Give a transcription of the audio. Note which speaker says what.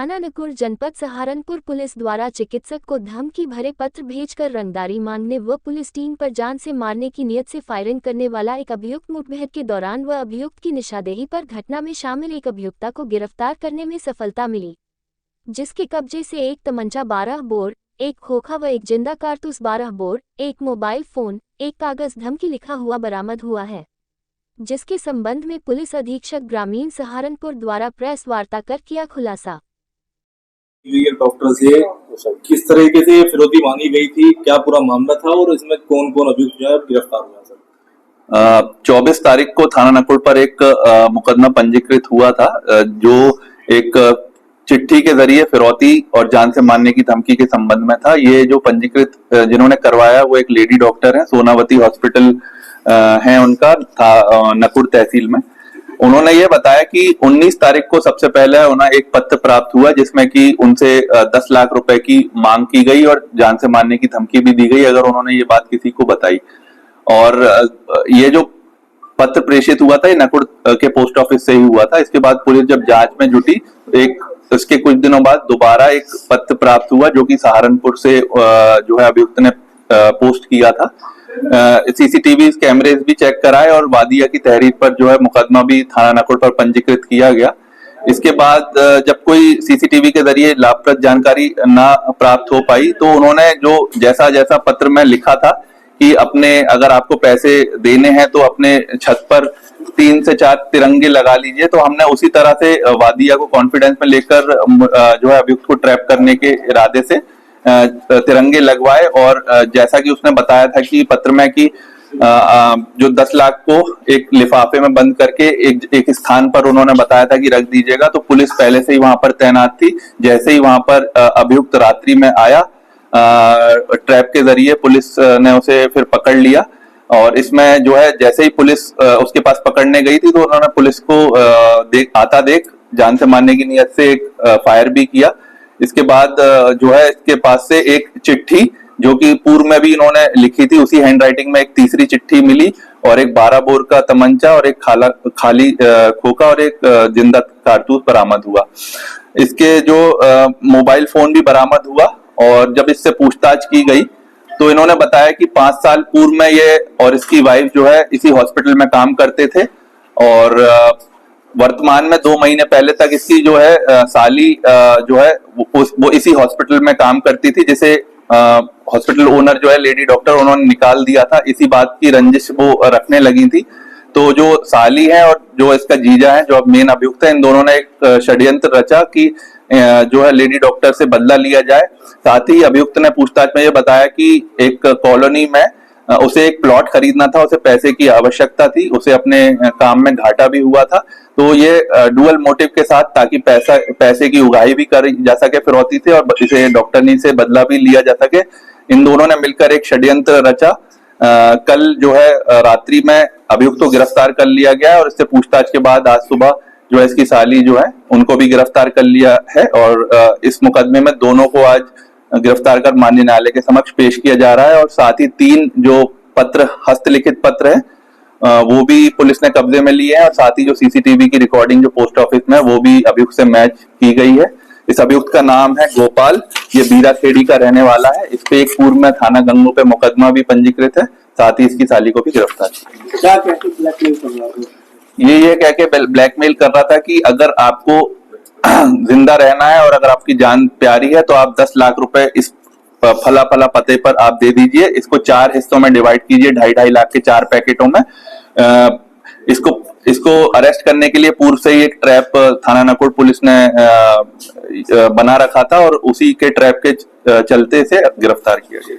Speaker 1: थाना नकुड़ जनपद सहारनपुर पुलिस द्वारा चिकित्सक को धमकी भरे पत्र भेजकर रंगदारी मांगने व पुलिस टीम पर जान से मारने की नियत से फायरिंग करने वाला एक अभियुक्त मुठभेड़ के दौरान व अभियुक्त की निशानदेही पर घटना में शामिल एक अभियुक्ता को गिरफ्तार करने में सफलता मिली, जिसके कब्जे से एक तमंचा 12 बोर, एक खोखा व एक जिंदा कारतूस 12 बोर, एक मोबाइल फोन, एक कागज धमकी लिखा हुआ बरामद हुआ है, जिसके संबंध में पुलिस अधीक्षक ग्रामीण सहारनपुर द्वारा प्रेस वार्ता कर किया खुलासा।
Speaker 2: डॉक्टर से किस तरीके से फिरौती मांगी गई थी, क्या पूरा मामला था और इसमें कौन कौन अभियुक्त जो है गिरफ्तार हुआ सर?
Speaker 3: 24 तारीख को थाना नकुड़ पर एक मुकदमा पंजीकृत हुआ था, जो एक चिट्ठी के जरिए फिरौती और जान से मारने की धमकी के संबंध में था। ये जो पंजीकृत जिन्होंने करवाया वो एक लेडी डॉक्टर है, सोनावती हॉस्पिटल है उनका नकुड़ तहसील में। उन्होंने ये बताया कि 19 तारीख को सबसे पहले उन्हें एक पत्र प्राप्त हुआ जिसमें कि उनसे 10 लाख रुपए की मांग की गई और जान से मारने की धमकी भी दी गई अगर उन्होंने ये बात किसी को बताई। और ये जो पत्र प्रेषित हुआ था ये नकुड़ के पोस्ट ऑफिस से ही हुआ था। इसके बाद पुलिस जब जांच में जुटी, इसके कुछ दिनों बाद दोबारा एक पत्र प्राप्त हुआ जो कि सहारनपुर से जो है अभियुक्त ने पोस्ट किया था। सीसीटीवी कैमरेज भी चेक कराए और वादिया की तहरीर पर जो है मुकदमा भी थाना नकुड़ पर पंजीकृत किया गया। इसके बाद जब कोई सीसीटीवी के जरिए लाभप्रद जानकारी ना प्राप्त हो पाई तो उन्होंने जो जैसा जैसा पत्र में लिखा था कि अपने अगर आपको पैसे देने हैं तो अपने छत पर 3 से 4 तिरंगे लगा लीजिए, तो हमने उसी तरह से वादिया को कॉन्फिडेंस में लेकर जो है अभियुक्त को ट्रैप करने के इरादे से तिरंगे लगवाए। और जैसा कि उसने बताया था कि पत्र में कि जो 10 लाख को एक लिफाफे में बंद करके एक स्थान पर उन्होंने बताया था कि रख दीजिएगा, तो पुलिस पहले से ही वहां पर तैनात थी। जैसे ही वहां पर अभियुक्त रात्रि में आया, ट्रैप के जरिए पुलिस ने उसे फिर पकड़ लिया। और इसमें जो है जैसे ही पुलिस उसके पास पकड़ने गई थी तो उन्होंने पुलिस को आता देख जान से मारने की नियत से एक फायर भी किया। इसके बाद जो है इसके पास से एक चिट्ठी जो कि पूर्व में भी इन्होंने लिखी थी, उसी हैंडराइटिंग में एक तीसरी चिट्ठी मिली और एक 12 बोर का तमंचा और एक खाली खोखा और एक जिंदा कारतूस बरामद हुआ। इसके जो मोबाइल फोन भी बरामद हुआ और जब इससे पूछताछ की गई तो इन्होंने बताया कि 5 साल पूर्व में ये और इसकी वाइफ जो है इसी हॉस्पिटल में काम करते थे और वर्तमान में 2 महीने पहले तक इसकी जो है साली जो है वो इसी हॉस्पिटल में काम करती थी, जिसे हॉस्पिटल ओनर जो है लेडी डॉक्टर उन्होंने निकाल दिया था। इसी बात की रंजिश वो रखने लगी थी। तो जो साली है और जो इसका जीजा है जो अब मेन अभियुक्त है, इन दोनों ने एक षड्यंत्र रचा कि जो है लेडी डॉक्टर से बदला लिया जाए। साथ ही अभियुक्त ने पूछताछ में ये बताया कि एक कॉलोनी में उसे एक प्लॉट खरीदना था, उसे पैसे की आवश्यकता थी, उसे अपने काम में घाटा भी हुआ था। तो ये डुअल मोटिव के साथ ताकि पैसे की उगाही भी करी जा सके फिरौती से और इसे डॉक्टरनी से बदला भी लिया जा सके, इन दोनों ने मिलकर एक षड्यंत्र रचा। कल जो है रात्रि में अभियुक्त को गिरफ्तार कर लिया गया और इससे पूछताछ के बाद आज सुबह जो है इसकी साली जो है उनको भी गिरफ्तार कर लिया है। और इस मुकदमे में दोनों को आज गिरफ्तार कर माननीय न्यायालय के समक्ष पेश किया जा रहा है। और साथ ही 3 जो पत्र हस्तलिखित पत्र है वो भी पुलिस ने कब्जे में लिए हैं और साथ ही जो सीसीटीवी की रिकॉर्डिंग जो पोस्ट ऑफिस में वो भी अभियुक्त से मैच की गई है। इस अभियुक्त का नाम है गोपाल, ये बीरा खेड़ी का रहने वाला है। इस पे एक पूर्व में थाना गंगो पे मुकदमा भी पंजीकृत है। साथ ही इसकी साली को भी गिरफ्तार किया।
Speaker 2: क्या ब्लैकमेल कर रहा था?
Speaker 3: ये कह के ब्लैकमेल कर रहा था कि अगर आपको जिंदा रहना है और अगर आपकी जान प्यारी है तो आप 10 लाख रुपए इस फला फला पते पर आप दे दीजिए। इसको 4 हिस्सों में डिवाइड कीजिए, 2.5 लाख के 4 पैकेटों में। इसको अरेस्ट करने के लिए पूर्व से ही एक ट्रैप थाना नकुड़ पुलिस ने बना रखा था और उसी के ट्रैप के चलते से गिरफ्तार किया गया।